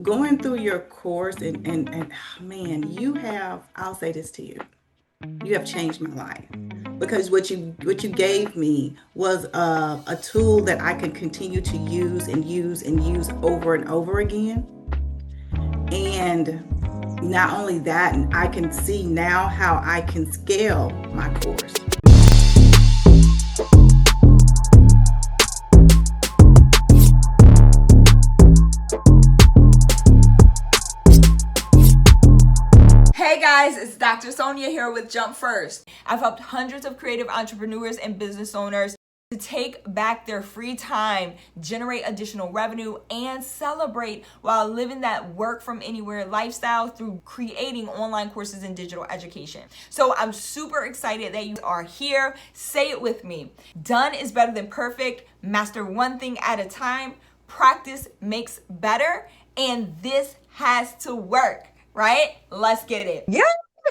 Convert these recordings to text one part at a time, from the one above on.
going through your course and man, I'll say this to you. You have changed my life because what you gave me was a tool that I can continue to use and use and use over and over again. And not only that, I can see now how I can scale my course. Hey guys, it's Dr. Sonia here with Jump First. I've helped hundreds of creative entrepreneurs and business owners to take back their free time, generate additional revenue, and celebrate while living that work from anywhere lifestyle through creating online courses and digital education. So I'm super excited that you are here. Say it with me. Done is better than perfect. Master one thing at a time. Practice makes better. And this has to work. Right? Let's get it. Yeah,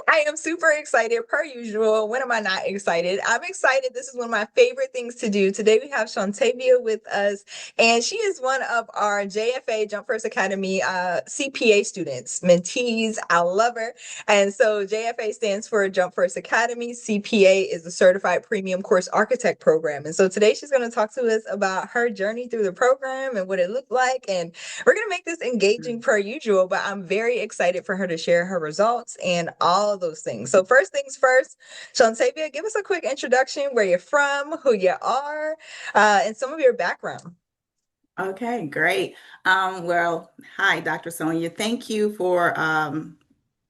I am super excited per usual. When am I not excited? I'm excited. This is one of my favorite things to do. Today we have Shuntavia with us, and she is one of our JFA Jump First Academy CPA students, mentees. I love her. And so JFA stands for Jump First Academy. CPA is the Certified Premium Course Architect program. And so today she's going to talk to us about her journey through the program and what it looked like. And we're going to make this engaging per usual, but I'm very excited for her to share her results and all of those things. So first things first, Shantavia, give us a quick introduction, where you're from, who you are, and some of your background. Okay, great. Well, hi, Dr. Sonia. Thank you for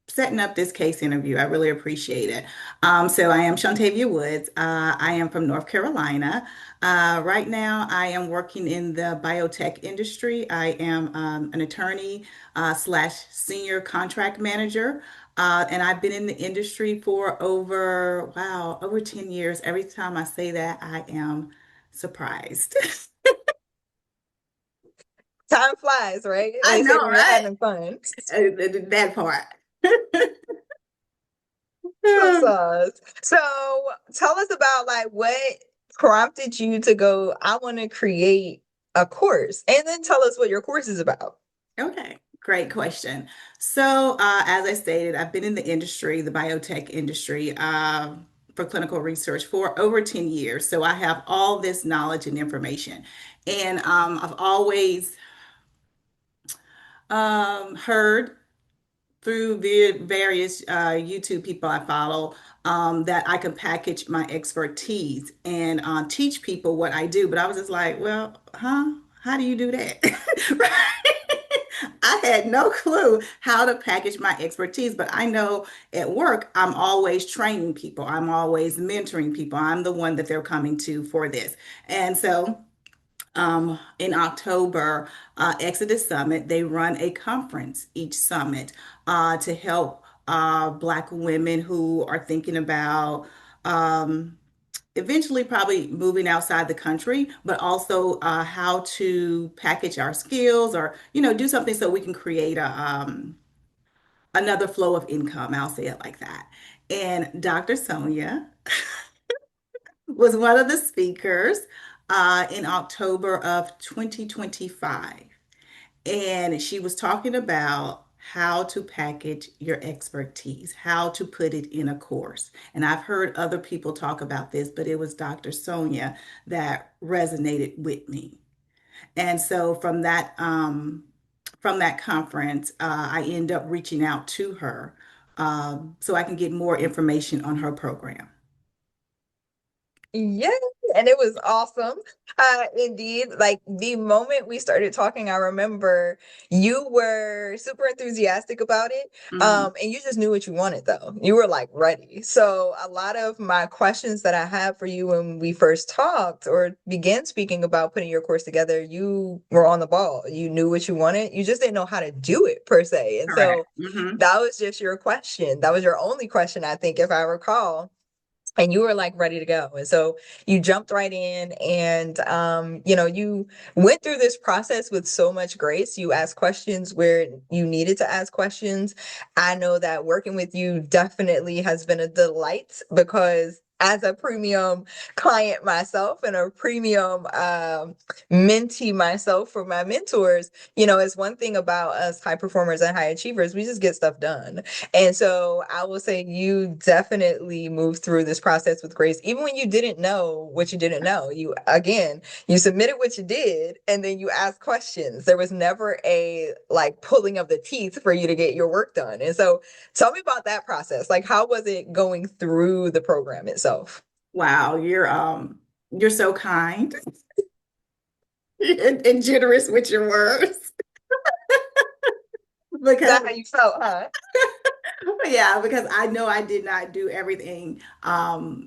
setting up this case interview. I really appreciate it. So I am Shuntavia Woods. I am from North Carolina. Right now, I am working in the biotech industry. I am an attorney slash senior contract manager. And I've been in the industry for over 10 years. Every time I say that, I am surprised. Time flies, right? I They say know, when you're right? having fun. That part. So tell us about like what prompted you to go, I want to create a course, and then tell us what your course is about. Okay, great question. So, as I stated, I've been in the industry, the biotech industry, for clinical research for over 10 years. So, I have all this knowledge and information. And I've always heard through the various YouTube people I follow that I can package my expertise and teach people what I do. But I was just like, well, huh? How do you do that? Right? I had no clue how to package my expertise, but I know at work, I'm always training people. I'm always mentoring people. I'm the one that they're coming to for this. And so in October, Exodus Summit, they run a conference each summit to help Black women who are thinking about eventually probably moving outside the country, but also how to package our skills or, do something so we can create another flow of income. I'll say it like that. And Dr. Sonia was one of the speakers in October of 2025. And she was talking about how to package your expertise, how to put it in a course. And I've heard other people talk about this, but it was Dr. Sonia that resonated with me. And so from that conference, I end up reaching out to her so I can get more information on her program. Yeah, and it was awesome. Indeed, like the moment we started talking, I remember you were super enthusiastic about it. Mhm. And you just knew what you wanted though. You were like ready. So a lot of my questions that I had for you when we first talked or began speaking about putting your course together, you were on the ball. You knew what you wanted. You just didn't know how to do it per se. And Correct. so Hmm. that was just your question. That was your only question, I think, if I recall, and you were like ready to go. And so you jumped right in, and you went through this process with so much grace. You asked questions where you needed to ask questions. I know that working with you definitely has been a delight because as a premium client myself and a premium mentee myself for my mentors, it's one thing about us high performers and high achievers, we just get stuff done. And so I will say you definitely moved through this process with grace, even when you didn't know what you didn't know. You submitted what you did and then you asked questions. There was never a like pulling of the teeth for you to get your work done. And so tell me about that process. Like, how was it going through the program itself? Wow, you're so kind and generous with your words. Is that Because how you felt, huh? yeah, because I know I did not do everything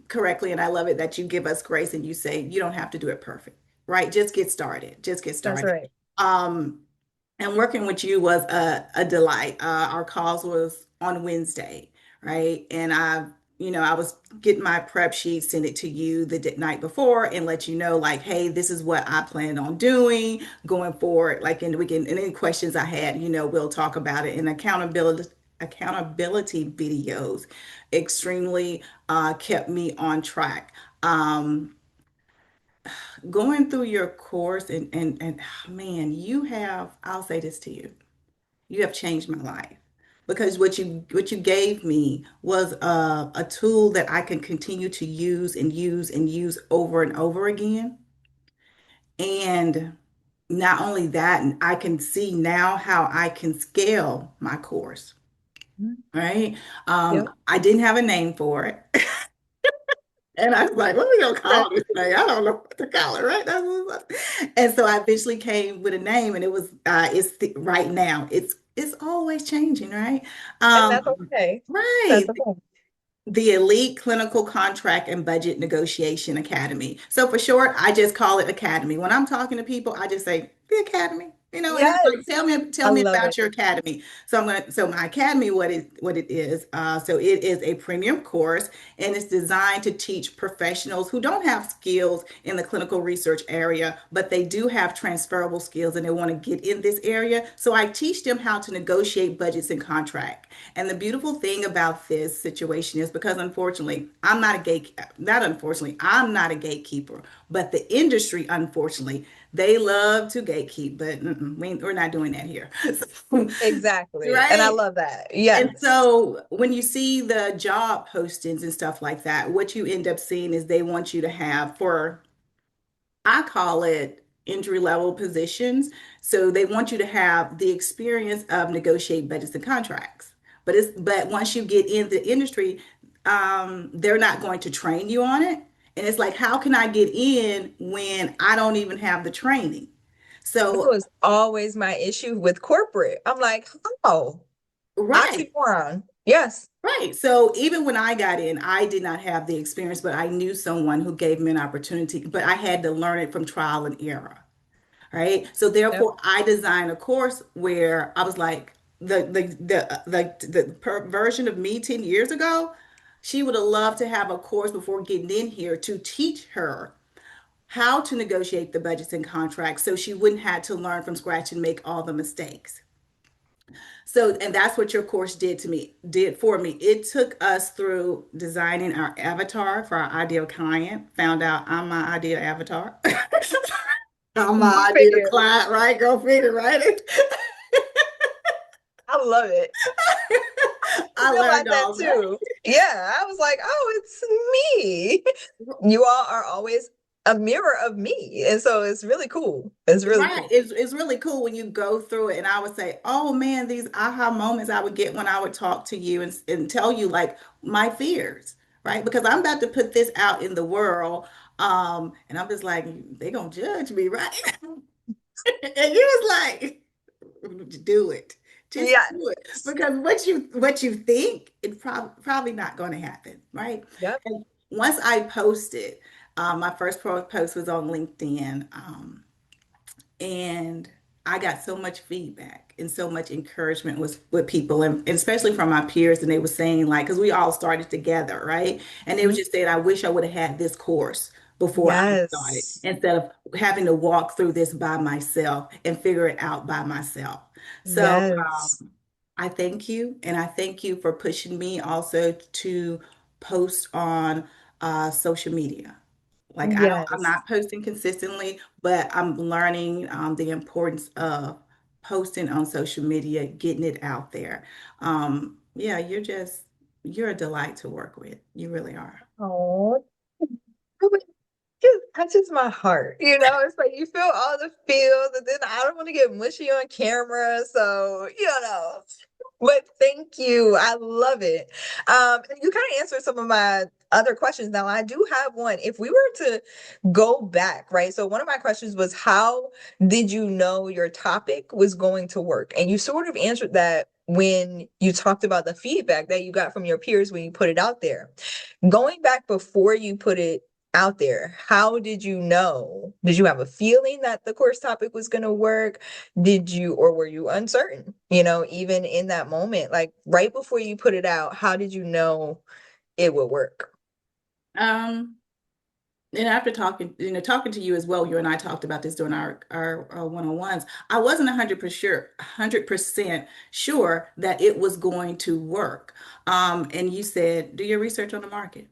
correctly, and I love it that you give us grace and you say you don't have to do it perfect, right? Just get started. Just get That's started. right. Um, and working with you was a delight. Our calls was on Wednesday, right? And I was getting my prep sheet, send it to you the night before, and let you know, like, hey, this is what I plan on doing going forward. Like in the weekend, and any questions I had, we'll talk about it. And accountability videos extremely kept me on track. Going through your course and man, I'll say this to you. You have changed my life because what you gave me was a tool that I can continue to use and use and use over and over again. And not only that, I can see now how I can scale my course, Mhm. right? Yep. I didn't have a name for it. And I was like, what are we gonna Okay. call this thing? I don't know what to call it, right? And so I eventually came with a name, and right now. It's always changing, right? And that's Um, okay. right. That's okay. The Elite Clinical Contract and Budget Negotiation Academy. So for short, I just call it Academy. When I'm talking to people, I just say the Academy. And they're like, Yes. tell I me love about it. your academy. So my academy, what it is. So it is a premium course, and it's designed to teach professionals who don't have skills in the clinical research area, but they do have transferable skills and they want to get in this area. So I teach them how to negotiate budgets and contract. And the beautiful thing about this situation is because unfortunately, I'm not a gatekeeper, but the industry, unfortunately, they love to gatekeep, but we're not doing that here. Exactly. And I Right? love that. And Yes. so when you see the job postings and stuff like that, what you end up seeing is they want you to have I call it entry level positions. So they want you to have the experience of negotiate budgets and contracts. But once you get in the industry, they're not going to train you on it. And it's like, how can I get in when I don't even have the training? That So, was always my issue with corporate. I'm like, oh, right. oxymoron. Yes. Right. So even when I got in, I did not have the experience, but I knew someone who gave me an opportunity, but I had to learn it from trial and error. Right. So Yep. therefore, I designed a course where I was like the version of me 10 years ago. She would have loved to have a course before getting in here to teach her how to negotiate the budgets and contracts so she wouldn't have to learn from scratch and make all the mistakes. So, and that's what your course did for me. It took us through designing our avatar for our ideal client, found out I'm my ideal avatar. I'm Go my ideal figure. client, right? Go figure, right? I love it. I I realized learned that all that. too. Yeah. I was like, oh, it's me. You all are always a mirror of me. And so it's really cool. It's really Right. cool. It's really cool when you go through it. And I would say, oh man, these aha moments I would get when I would talk to you and tell you like my fears, right? Because I'm about to put this out in the world. And I'm just like, they're gonna judge me, right? And you was like, do it. Just do it. Yes. Because what you think, it's probably not gonna happen, right? Yep. And once I posted, my first post was on LinkedIn. And I got so much feedback and so much encouragement with people and especially from my peers. And they were saying like, because we all started together, right? And they were Mhm. just saying, I wish I would have had this course before I started Yes. instead of having to walk through this by myself and figure it out by myself. So Yes. I thank you. And I thank you for pushing me also to post on social media. Like I'm Yes. not posting consistently, but I'm learning the importance of posting on social media, getting it out there. Yeah, you're a delight to work with. You really are. Oh, just touches my heart. You know, it's like you feel all the feels, and then I don't want to get mushy on camera. So, but thank you. I love it. You kind of answered some of my other questions. Now, I do have one. If we were to go back, right? So, one of my questions was, how did you know your topic was going to work? And you sort of answered that when you talked about the feedback that you got from your peers when you put it out there. Going back before you put it out there, how did you know? Did you have a feeling that the course topic was going to work? Did you, or were you uncertain? Even in that moment, like right before you put it out, how did you know it would work? Um, and after talking to you as well, you and I talked about this during our one-on-ones. I wasn't 100% sure that it was going to work. And you said, do your research on the market.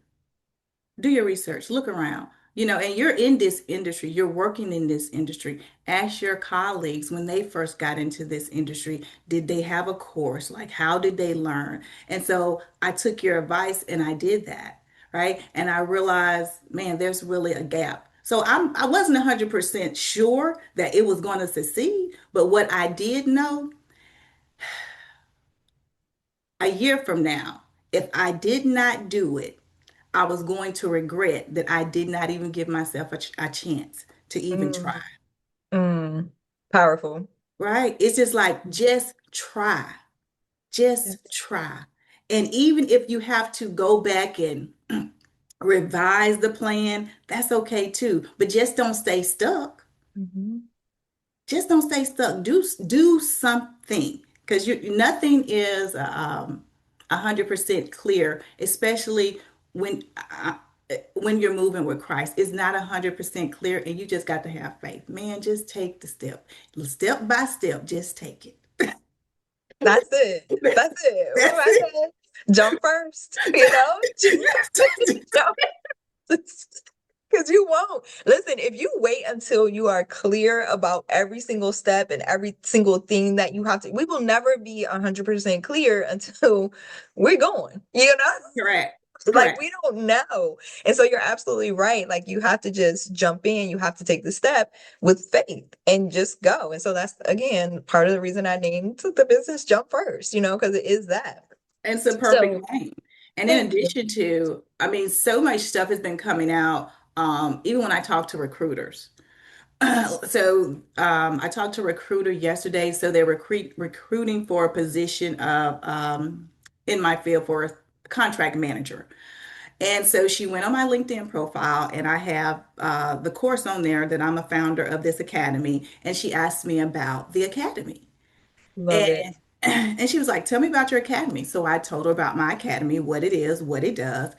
Do your research, look around, and you're in this industry, you're working in this industry. Ask your colleagues when they first got into this industry, did they have a course? Like, how did they learn? And so I took your advice and I did that, right? And I realized, man, there's really a gap. So I wasn't 100% sure that it was going to succeed, but what I did know, a year from now, if I did not do it, I was going to regret that I did not even give myself a chance to even try, Mm, mm, powerful. right? It's just like, just Yes. try. And even if you have to go back and revise the plan, that's okay too. But just don't stay stuck. Mhm. Just don't stay stuck. Do something, because you nothing is 100% clear, especially when when you're moving with Christ. It's not 100% clear, and you just got to have faith. Man, just take the step by step. Just take it. That's it. That's, That's it. What am that's I it. saying? Jump first, jump. Because you won't. Listen, if you wait until you are clear about every single step and every single thing that you have to, we will never be 100% clear until we're going, Correct. Like Correct. we don't know. And so you're absolutely right. Like you have to just jump in, you have to take the step with faith and just go. And so that's again part of the reason I named the business Jump First, because it is that. And it's a perfect So name. And in thank you. addition to, I mean, so much stuff has been coming out, even when I talk to recruiters. I talked to a recruiter yesterday. So they're recruiting for a position of in my field for a contract manager. And so she went on my LinkedIn profile, and I have the course on there that I'm a founder of this academy. And she asked me about the academy. Love it. And and she was like, "Tell me about your academy." So I told her about my academy, what it is, what it does.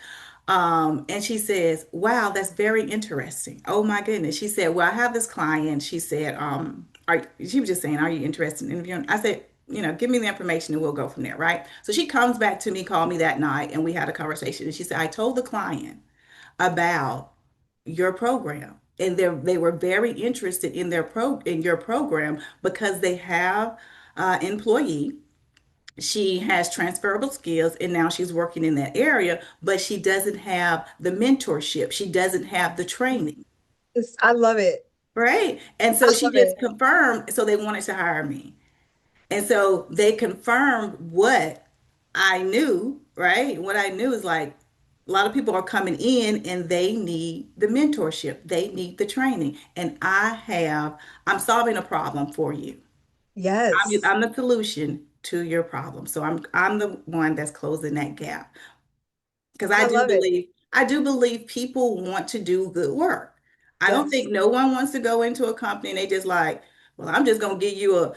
And she says, "Wow, that's very interesting." Oh my goodness. She said, "Well, I have this client." She said, she was just saying, "Are you interested in interviewing?" I said, "Give me the information and we'll go from there." Right. So she comes back to me, called me that night, and we had a conversation. And she said, "I told the client about your program." And they were very interested in in your program because they have employee. She has transferable skills and now she's working in that area, but she doesn't have the mentorship. She doesn't have the training, I love it. right? And I so she love just it. confirmed. So they wanted to hire me. And so they confirmed what I knew, right? What I knew is like a lot of people are coming in and they need the mentorship, they need the training. And I'm solving a problem for you. Yes. I'm the solution to your problem. So I'm the one that's closing that gap. Because I love it. I do believe people want to do good work. I don't Yes. think no one wants to go into a company and they just like, well, I'm just gonna give you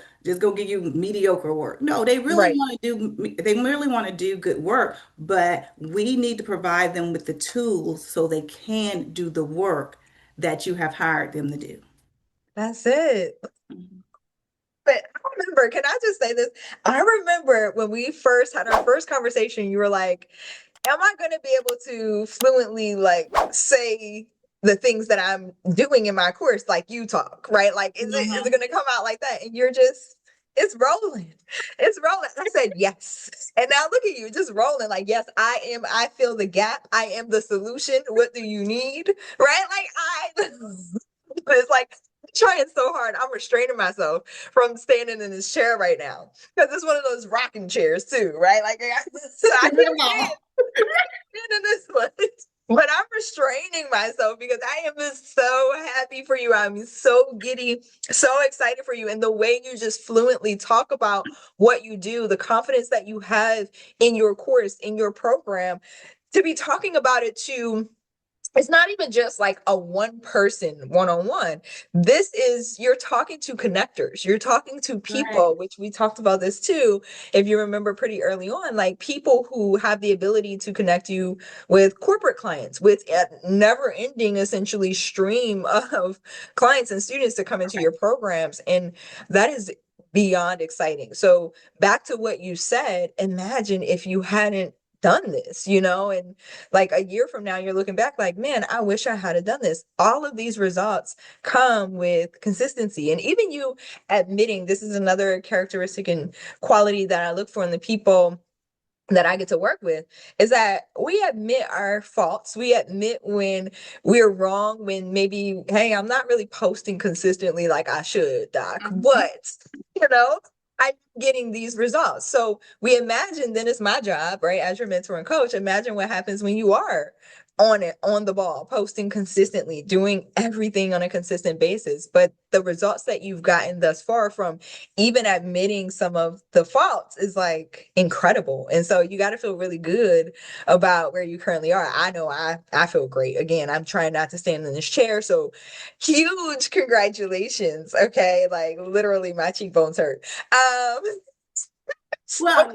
mediocre work. No, Right. they really want to do good work, but we need to provide them with the tools so they can do the work that you have hired them to do. That's it. Mhm. But I remember, can I just say this? I remember when we first had our first conversation, you were like, am I going to be able to fluently like say the things that I'm doing in my course like you talk, right? Like is it Mhm. going to come out like that? And you're just it's rolling. It's rolling. I said yes. And now look at you just rolling like yes, I fill the gap. I am the solution. What do you need? Right? Like I it's like I'm trying so hard. I'm restraining myself from standing in this chair right now because it's one of those rocking chairs too, right? Like so I couldn't stand Grandma. in this one. But I'm restraining myself because I am just so happy for you. I'm so giddy, so excited for you. And the way you just fluently talk about what you do, the confidence that you have in your course, in your program, to be talking about it to it's not even just like a one person one-on-one. This is you're talking to connectors, you're talking to Right. people, which we talked about this too, if you remember pretty early on, like people who have the ability to connect you with corporate clients, with a never ending essentially stream of clients and students to come into your programs. And that is beyond exciting. So back to what you said, imagine if you hadn't done this, and like a year from now, you're looking back like, man, I wish I had done this. All of these results come with consistency. And even you admitting this is another characteristic and quality that I look for in the people that I get to work with is that we admit our faults. We admit when we're wrong, when maybe, hey, I'm not really posting consistently like I should, Doc, Mhm. but you know, I'm getting these results. So we imagine then it's my job, right? As your mentor and coach, imagine what happens when you are on it, on the ball, posting consistently, doing everything on a consistent basis. But the results that you've gotten thus far from even admitting some of the faults is like incredible. And so you got to feel really good about where you currently are. I know I feel great. Again, I'm trying not to stand in this chair. So huge congratulations. Okay. Like literally my cheekbones hurt. So Well,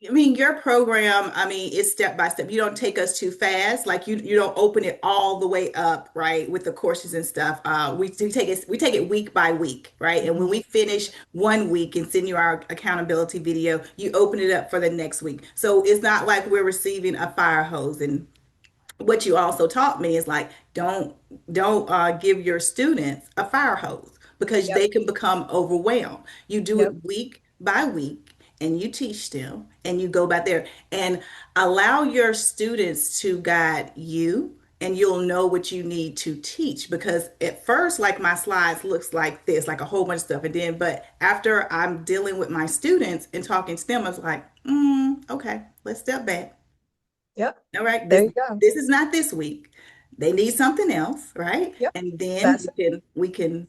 I mean, your program, I mean, it's step by step. You don't take us too fast. Like you don't open it all the way up, right, with the courses and stuff. We take it week by week, right? And when we finish one week and send you our accountability video, you open it up for the next week. So it's not like we're receiving a fire hose. And what you also taught me is like don't give your students a fire hose because yep, they can become overwhelmed. You do yep, it week by week and you teach them and you go back there and allow your students to guide you, and you'll know what you need to teach. Because at first, like, my slides looks like this, like a whole bunch of stuff, and then but after I'm dealing with my students and talking to them, I was like, okay, let's step back. yep. All right, There this you go. this is not this week. They need something else, right? Yep. And then That's we can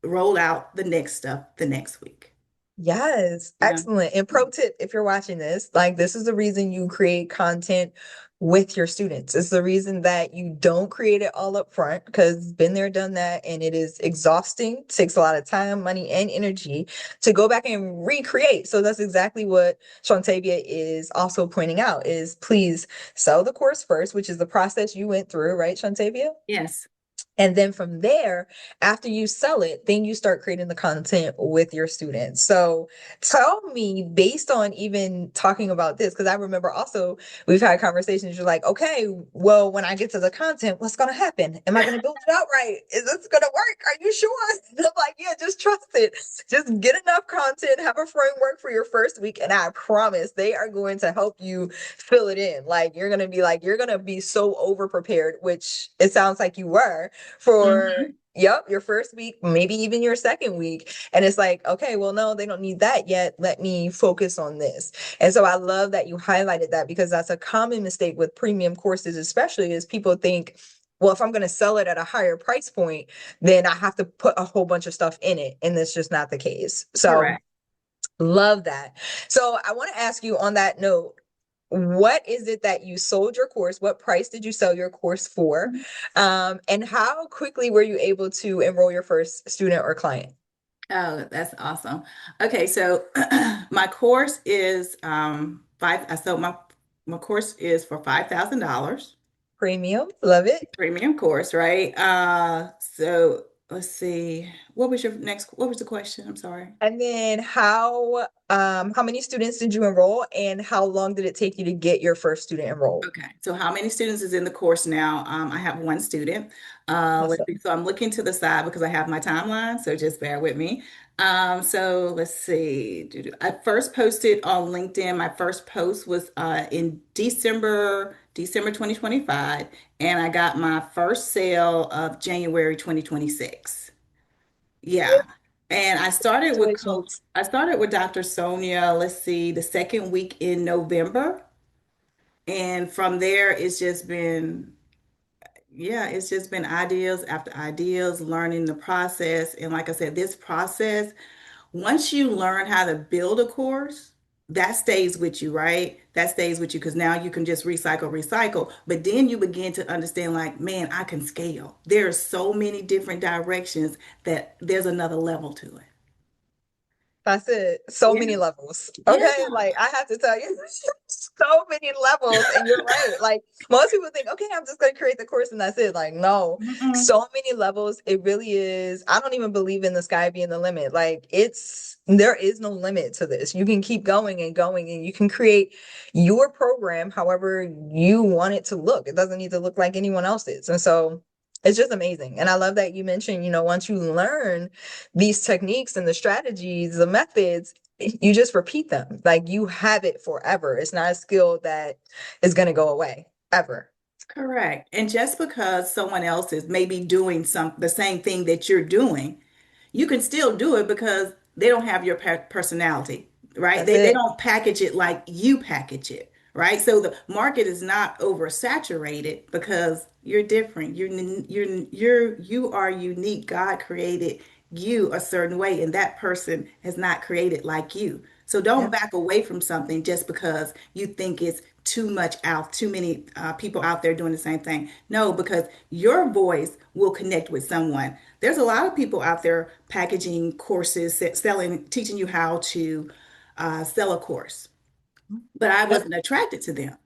roll out the next stuff the next week. Yes, Yeah. excellent. And pro tip, if you're watching this, like this is the reason you create content with your students. It's the reason that you don't create it all up front because been there, done that, and it is exhausting, takes a lot of time, money, and energy to go back and recreate. So that's exactly what Shuntavia is also pointing out is please sell the course first, which is the process you went through, right, Shuntavia? Yes. And then from there, after you sell it, then you start creating the content with your students. So tell me, based on even talking about this, because I remember also we've had conversations, you're like, okay, well, when I get to the content, what's going to happen? Am I going to build it out right? Is this going to work? Are you sure? And I'm like, yeah, just trust it. Just get enough content, have a framework for your first week. And I promise they are going to help you fill it in. You're going to be so over prepared, which it sounds like you were for Mhm. your first week, maybe even your second week. And it's like, okay, well, no, they don't need that yet. Let me focus on this. And so I love that you highlighted that because that's a common mistake with premium courses, especially is people think, well, if I'm going to sell it at a higher price point, then I have to put a whole bunch of stuff in it. And that's just not the case. So Correct. love that. So I want to ask you on that note, what is it that you sold your course? What price did you sell your course for? And how quickly were you able to enroll your first student or client? Oh, that's awesome. Okay, so my course is my course is for $5,000. Premium, love it. Premium course, right? So let's see. What was the question? I'm sorry. And then how many students did you enroll and how long did it take you to get your first student enrolled? Okay, so how many students is in the course now? I have one student. Let's see. Awesome. So I'm looking to the side because I have my timeline, so just bear with me. So let's see. I first posted on LinkedIn. My first post was in December 2025, and I got my first sale of January 2026. Yeah. And Congratulations. I started with Dr. Sonia, let's see, the second week in November. And from there, it's just been ideas after ideas, learning the process. And like I said, this process, once you learn how to build a course, that stays with you, right? That stays with you because now you can just recycle. But then you begin to understand, like, man, I can scale. There are so many different directions that there's another level to it. That's it. So Yeah. many levels. Yeah. Okay. Like I have to tell you, so many levels. And you're right. Like most people think, okay, I'm just going to create the course and that's it. Like, no, Mm-mm. so many levels. It really is. I don't even believe in the sky being the limit. Like there is no limit to this. You can keep going and you can create your program however you want it to look. It doesn't need to look like anyone else's. And so it's just amazing. And I love that you mentioned, once you learn these techniques and the strategies, the methods, you just repeat them. Like you have it forever. It's not a skill that is going to go away ever. Correct. And just because someone else is maybe doing the same thing that you're doing, you can still do it because they don't have your personality, right? That's They it. don't package it like you package it, right? So the market is not oversaturated because you're different. You are unique. God created you a certain way, and that person has not created like you. So don't Yeah. back away from something just because you think it's too many people out there doing the same thing. No, because your voice will connect with someone. There's a lot of people out there packaging courses, selling, teaching you how to sell a course, but I Yep. wasn't attracted to them.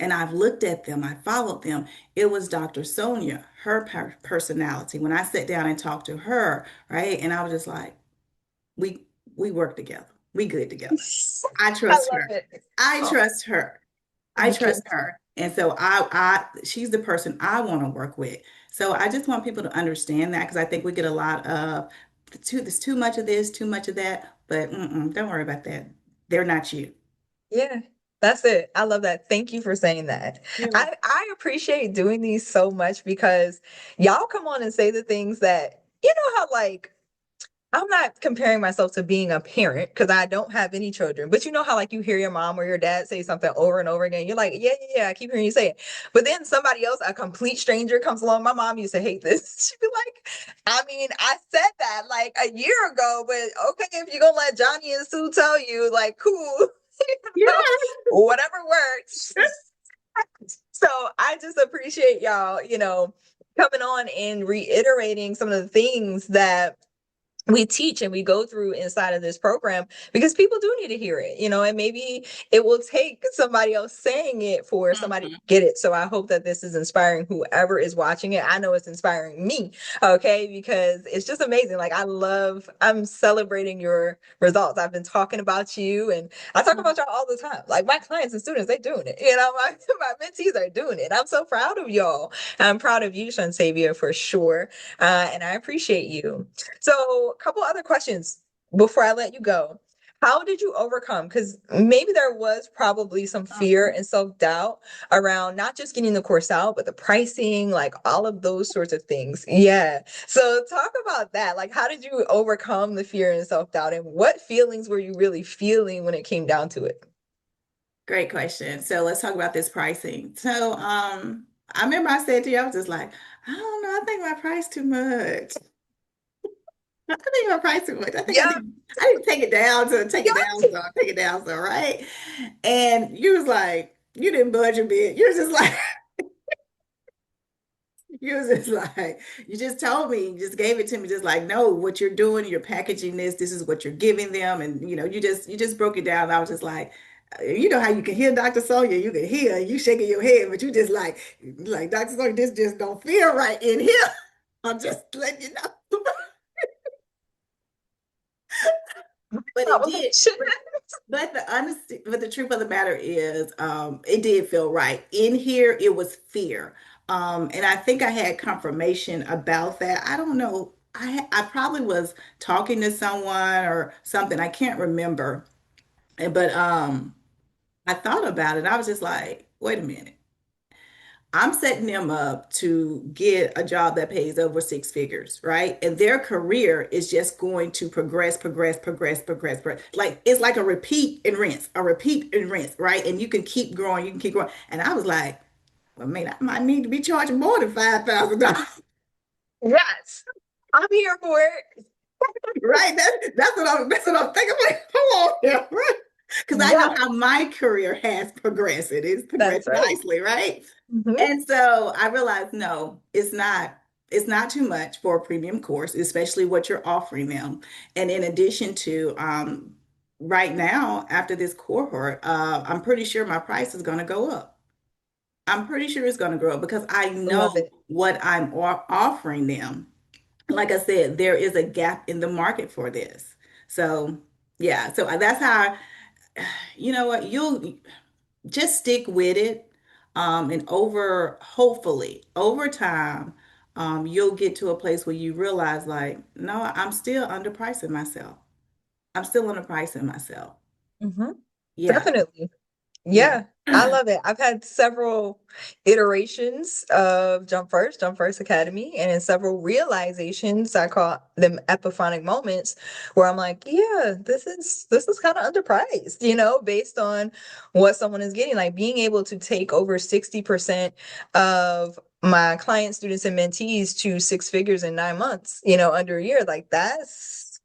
And I've looked at them, I followed them. It was Dr. Sonia, her personality. When I sat down and talked to her, right, and I was just like, we we work together, we good together. I I trust love her. it. I Oh, trust her. I thank you. trust her. And so she's the person I want to work with. So I just want people to understand that because I think we get a lot of there's too much of this, too much of that, but don't worry about that. They're not you. Yeah, that's it. I love that. Thank you for saying that. You're welcome. I appreciate doing these so much because y'all come on and say the things that, how like I'm not comparing myself to being a parent because I don't have any children. But you know how like you hear your mom or your dad say something over and over again. You're like, yeah, yeah, yeah. I keep hearing you say it. But then somebody else, a complete stranger, comes along. My mom used to hate this. She'd be like, I mean, I said that like a year ago, but okay, if you're gonna let Johnny and Sue tell you, like, cool, Yeah. whatever works. So I just appreciate y'all, coming on and reiterating some of the things that we teach and we go through inside of this program because people do need to hear it, and maybe it will take somebody else saying it for somebody to Mhm. get it. So I hope that this is inspiring whoever is watching it. I know it's inspiring me, okay, because it's just amazing. Like I'm celebrating your results. I've been talking about you and I talk about y'all all the time. Like my clients and students, they doing it. My mentees are doing it. I'm so proud of y'all. I'm proud of you, Shuntavia, for sure. And I appreciate you. So, a couple other questions before I let you go. How did you overcome? Because maybe there was probably some fear and self doubt around not just getting the course out, but the pricing, like all of those sorts of things. Yeah. So, talk about that. Like, how did you overcome the fear and self doubt? And what feelings were you really feeling when it came down to it? Great question. So let's talk about this pricing. So I remember I said to you, I was just like, I don't know, I think my price too much. I think my price too much. Yeah. I need to Yeah. take it down so, right? And you was like, you didn't budge a bit. You was just like, you was just like, you just told me, you just gave it to me, just like, no, what you're doing, you're packaging this is what you're giving them. And you just broke it down. I was just like, you know how you can hear Dr. Sonia, you can hear you shaking your head, but you just like Dr. Sonia, this just don't feel right in here. I'm just letting you know. But it did. Validation. But the honesty, but the truth of the matter is, it did feel right. In here, it was fear. And I think I had confirmation about that. I don't know. I probably was talking to someone or something. I can't remember. But I thought about it. I was just like, wait a minute. I'm setting them up to get a job that pays over six figures, right? And their career is just going to progress, progress, progress, progress, progress. Like it's like a repeat and rinse, right? And you can keep growing, you can keep growing. And I was like, well, man, I might need to be charging more than $5,000. Yes, I'm here for it. Right? That's what I'm thinking. I'm like, hold on here, right? Because I know Yes, how my career has progressed. It is that's progressed right. nicely, right? Hmm. And so I realized, no, it's not too much for a premium course, especially what you're offering them. And in addition to right now, after this cohort, I'm pretty sure my price is going to go up. I'm pretty sure it's going to grow up because I Love know it. what I'm offering them. Like I said, there is a gap in the market for this. So yeah, so that's how you know what, you'll just stick with it. And hopefully, over time, you'll get to a place where you realize, like, no, I'm still underpricing myself. I'm still underpricing myself. Hmm. Yeah, Definitely. yeah. Yeah, I love it. I've had several iterations of Jump First Academy, and in several realizations, I call them epiphanic moments, where I'm like, yeah, this is kind of underpriced, based on what someone is getting. Like being able to take over 60% of my client students and mentees to six figures in 9 months, under a year, like that's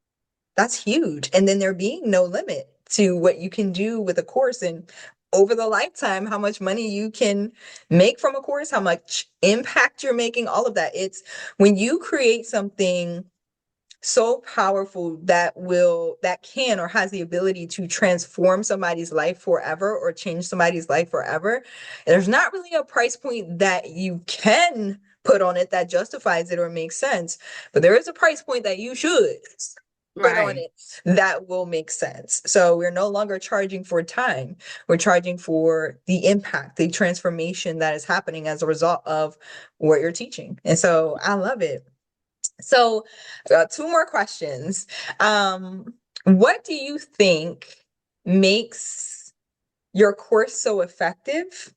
huge. And then there being no limit to what you can do with a course and over the lifetime, how much money you can make from a course, how much impact you're making, all of that. It's when you create something so powerful that can or has the ability to transform somebody's life forever or change somebody's life forever. There's not really a price point that you can put on it that justifies it or makes sense, but there is a price point that you should put on Right, it that will make sense. So we're no longer charging for time. We're charging for the impact, the transformation that is happening as a result of what you're teaching. And so I love it. So, two more questions. What do you think makes your course so effective?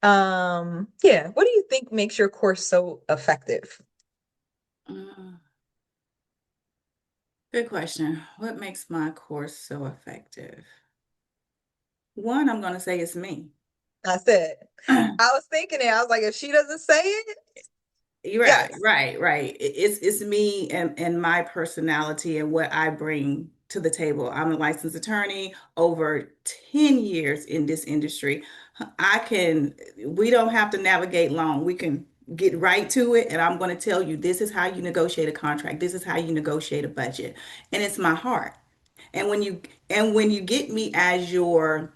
Yeah, what do you think makes your course so effective? Mm, good question. What makes my course so effective? One, I'm going to say it's me. I said, I was thinking it. I was like, if she doesn't say it, You're right, yes. right, right. It's me and my personality and what I bring to the table. I'm a licensed attorney over 10 years in this industry. We don't have to navigate long. We can get right to it. And I'm going to tell you, this is how you negotiate a contract. This is how you negotiate a budget. And it's my heart. And when you get me as your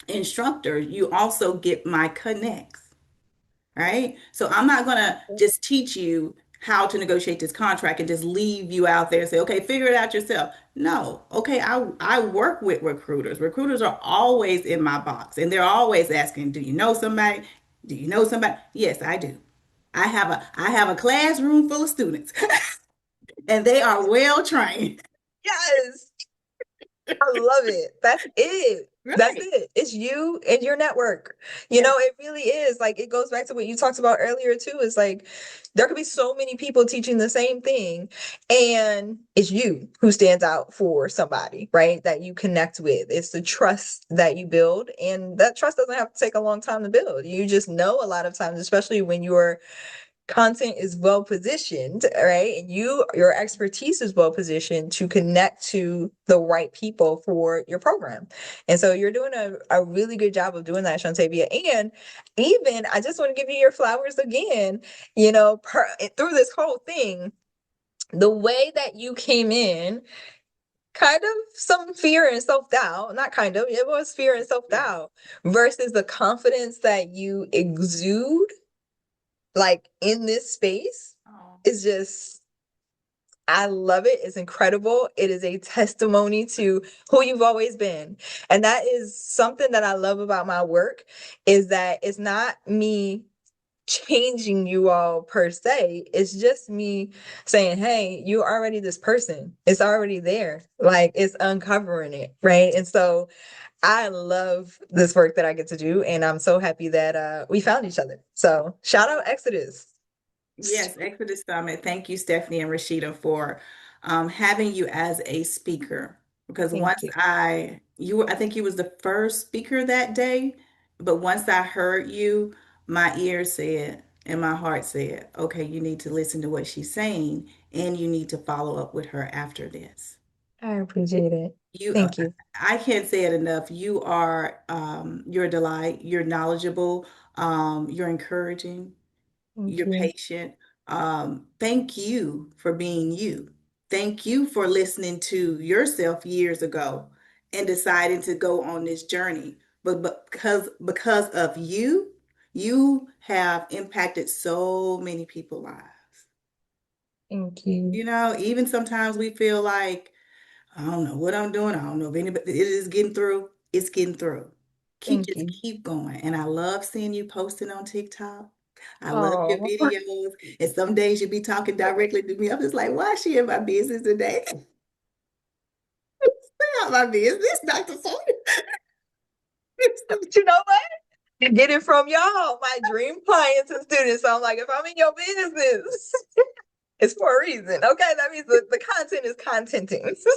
instructor, you also get my connects, right? So I'm not going to just teach you how to negotiate this contract and just leave you out there and say, okay, figure it out yourself. No, okay, I work with recruiters. Recruiters are always in my box and they're always asking, do you know somebody? Do you know somebody? Yes, I do. I have a classroom full of students and they are well trained. Yes. I love it. That's it. That's Right. it. It's you and your network. Yes. It really is. Like it goes back to what you talked about earlier too. Is like there could be so many people teaching the same thing, and it's you who stands out for somebody, right? That you connect with. It's the trust that you build, and that trust doesn't have to take a long time to build. You just know a lot of times, especially when you're content is well positioned, right? And your expertise is well positioned to connect to the right people for your program. And so you're doing a really good job of doing that, Shuntavia. And even I just want to give you your flowers again, through this whole thing, the way that you came in, kind of some fear and self-doubt, not kind of, it was fear and Yes. self-doubt versus the confidence that you exude like in this space. is just, I love it. It's incredible. It is a testimony to who you've always been. And that is something that I love about my work, is that it's not me changing you all per se. It's just me saying, hey, you're already this person. It's already there. Like, it's uncovering it, right? And so I love this work that I get to do, and I'm so happy that we found each other. So shout out Exodus. Yes, Exodus Summit. Thank you, Stephanie and Rashida, for having you as a speaker. Because Thank once you. I think you was the first speaker that day, but once I heard you, my ears said and my heart said, okay, you need to listen to what she's saying, and you need to follow up with her after this. I appreciate it. You, Thank you. I can't say it enough. You're a delight. You're knowledgeable. You're encouraging. Thank You're you. patient. Thank you for being you. Thank you for listening to yourself years ago and deciding to go on this journey. But because of you, you have impacted so many people's lives. Thank you. Even sometimes we feel like, I don't know what I'm doing. I don't know if anybody it is getting through. It's getting through. Thank Just you. keep going. And I love seeing you posting on TikTok. I love your Oh, videos. And some days you be talking directly to me. I'm just like, why is she in my business today? Stay out my business, Dr. Sonia. but you know what? I get it from y'all, my dream clients and students. So I'm like, if I'm in your business, it's for a reason. Okay, that means the content is contenting. So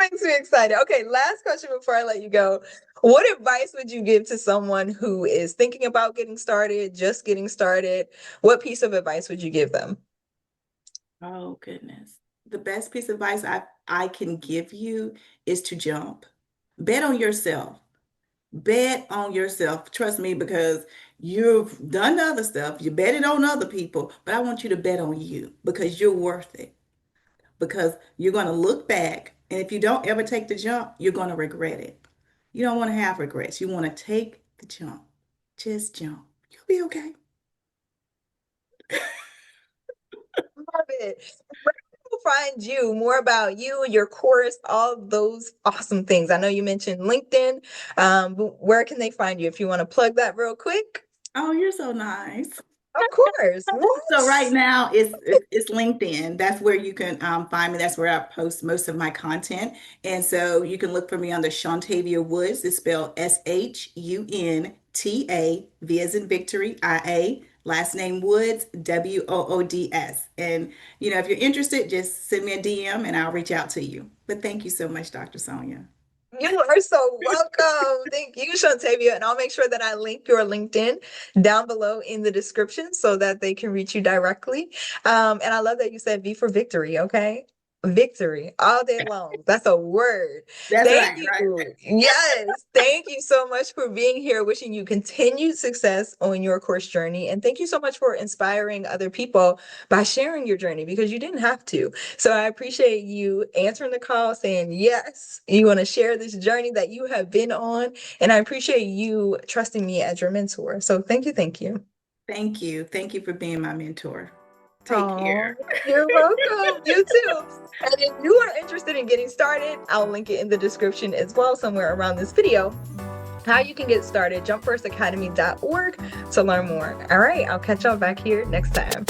makes me excited. Okay, last question before I let you go. What advice would you give to someone who is thinking about getting started, just getting started? What piece of advice would you give them? Oh goodness. The best piece of advice I can give you is to jump. Bet on yourself. Bet on yourself. Trust me, because you've done the other stuff. You betted on other people, but I want you to bet on you because you're worth it. Because you're going to look back, and if you don't ever take the jump, you're going to regret it. You don't want to have regrets. You want to take the jump. Just jump. You'll be okay. Love it. Where can people find you, more about you, your course, all those awesome things? I know you mentioned LinkedIn, but where can they find you if you want to plug that real quick? Oh, you're so nice. Of course. So right What? now it's LinkedIn. That's where you can find me. That's where I post most of my content. And so you can look for me on the Shuntavia Woods. It's spelled Shunta, V as in victory, IA. Last name Woods, Woods. And if you're interested, just send me a DM and I'll reach out to you. But thank you so much, Dr. Sonia. You are so welcome. Thank you, Shuntavia. And I'll make sure that I link your LinkedIn down below in the description so that they can reach you directly. And I love that you said V for victory, okay? Victory all day long. That's a word. That's Thank right, right. you. Yes. Thank you so much for being here. Wishing you continued success on your course journey. And thank you so much for inspiring other people by sharing your journey, because you didn't have to. So I appreciate you answering the call, saying yes, you want to share this journey that you have been on. And I appreciate you trusting me as your mentor. So thank you. Thank you. Thank you. Thank you for being my mentor. Take Oh, care. you're welcome. You too. And if you are interested in getting started, I'll link it in the description as well, somewhere around this video. How you can get started, jumpfirstacademy.org to learn more. All right, I'll catch y'all back here next time.